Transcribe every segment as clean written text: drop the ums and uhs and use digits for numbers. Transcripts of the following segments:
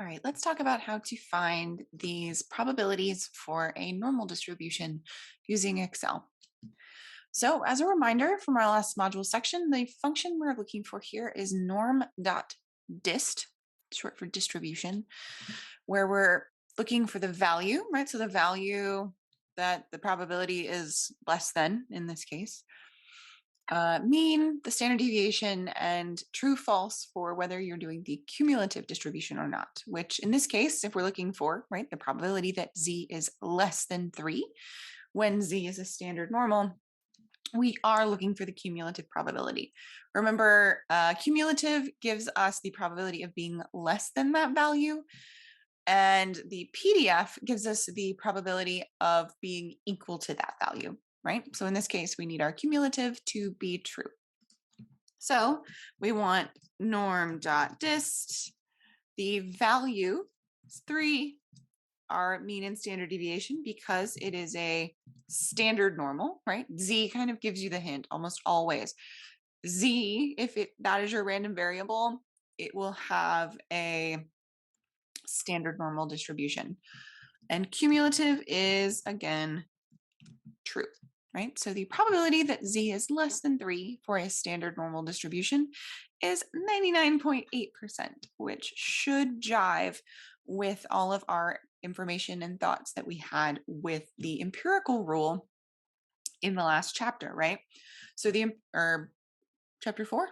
All right, let's talk about how to find these probabilities for a normal distribution using Excel. So as a reminder from our last module section, the function we're looking for here is norm.dist, short for distribution, where we're looking for the value, right? So the value that the probability is less than in this case, mean, the standard deviation, and true false for whether you're doing the cumulative distribution or not, which in this case, if we're looking for, right, the probability that z is less than 3, when z is a standard normal, we are looking for the cumulative probability. Remember, cumulative gives us the probability of being less than that value, and the PDF gives us the probability of being equal to that value, right? So in this case, we need our cumulative to be true. So we want norm.dist, the value is 3, our mean and standard deviation, because it is a standard normal, right? Z kind of gives you the hint almost always. Z, if that is your random variable, it will have a standard normal distribution. And cumulative is, again, true, right? So the probability that z is less than 3 for a standard normal distribution is 99.8%, which should jive with all of our information and thoughts that we had with the empirical rule in the last chapter, right? So chapter 4,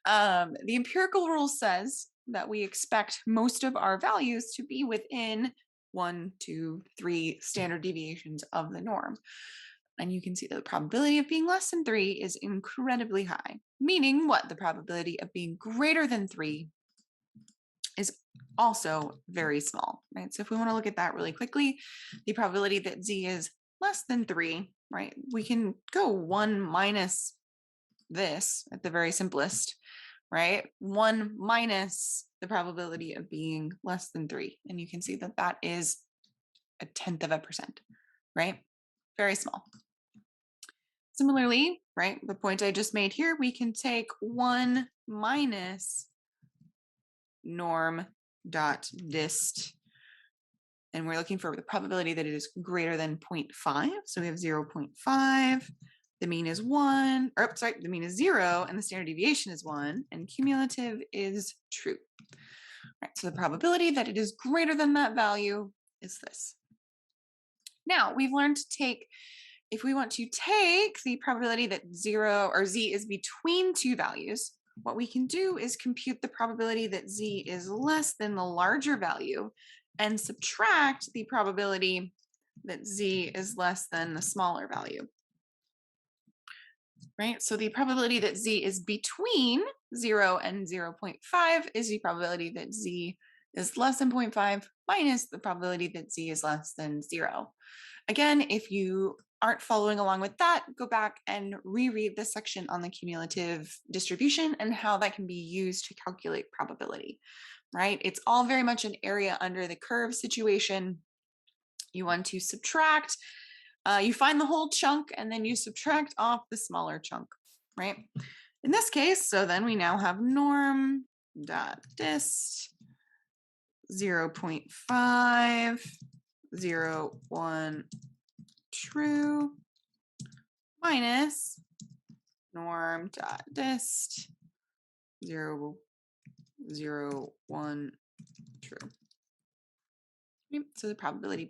the empirical rule says that we expect most of our values to be within 1, 2, 3 standard deviations of the norm. And you can see that the probability of being less than 3 is incredibly high, meaning what? The probability of being greater than 3 is also very small, right? So if we want to look at that really quickly, the probability that z is less than 3, right? We can go 1 minus this at the very simplest, right? 1 minus the probability of being less than 3. And you can see that that is 0.1%, right? Very small. Similarly, right, the point I just made here, we can take 1 minus norm.dist, and we're looking for the probability that it is greater than 0.5. So we have 0.5. The mean is 1, or sorry, the mean is 0, and the standard deviation is 1, and cumulative is true. Right, so the probability that it is greater than that value is this. Now, we've learned to take, if we want to take the probability that 0 or z is between two values, what we can do is compute the probability that z is less than the larger value and subtract the probability that z is less than the smaller value. Right? So the probability that z is between 0 and 0.5 is the probability that z is less than 0.5 minus the probability that z is less than 0. Again, if you aren't following along with that, go back and reread this section on the cumulative distribution and how that can be used to calculate probability, right? It's all very much an area under the curve situation. You want to subtract, you find the whole chunk and then you subtract off the smaller chunk, right? In this case, so then we now have norm.dist 0.5, 0, 1, true, minus norm.dist 0, 0, 1, true. So the probability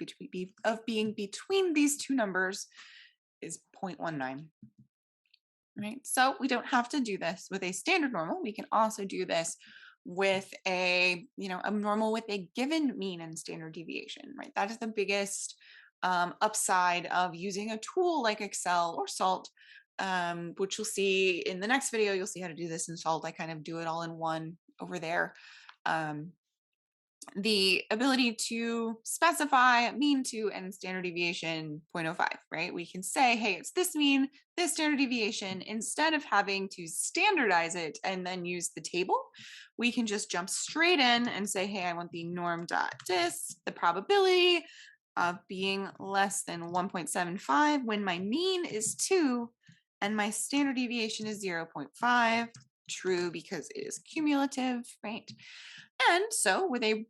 of being between these two numbers is 0.19. Right? So we don't have to do this with a standard normal. We can also do this with a normal with a given mean and standard deviation, right? That is the biggest upside of using a tool like Excel or SALT, which you'll see in the next video. You'll see how to do this in SALT. I kind of do it all in one over there. The ability to specify mean to and standard deviation 0.05, right? We can say, hey, it's this mean, this standard deviation. Instead of having to standardize it and then use the table, we can just jump straight in and say, hey, I want the norm.dist, the probability of being less than 1.75 when my mean is 2 and my standard deviation is 0.5, true because it is cumulative, right? And so with a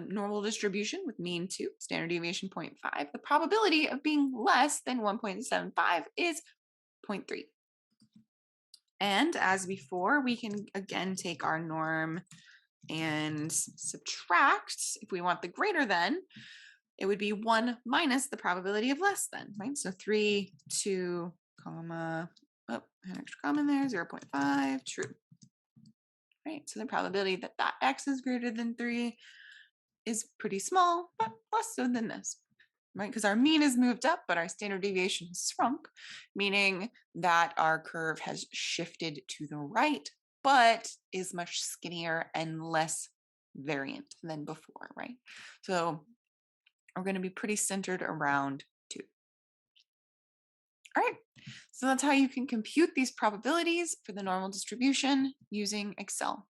normal distribution with mean 2, standard deviation 0.5, the probability of being less than 1.75 is 0.3. And as before, we can again take our norm and subtract. If we want the greater than, it would be 1 minus the probability of less than, right? So 3, 2, comma, oh, an extra comma in there, 0.5, true. Right, so the probability that that x is greater than 3 is pretty small, but less so than this, right? Because our mean is moved up, but our standard deviation has shrunk, meaning that our curve has shifted to the right, but is much skinnier and less variant than before, right? So we're going to be pretty centered around 2. All right, so that's how you can compute these probabilities for the normal distribution using Excel.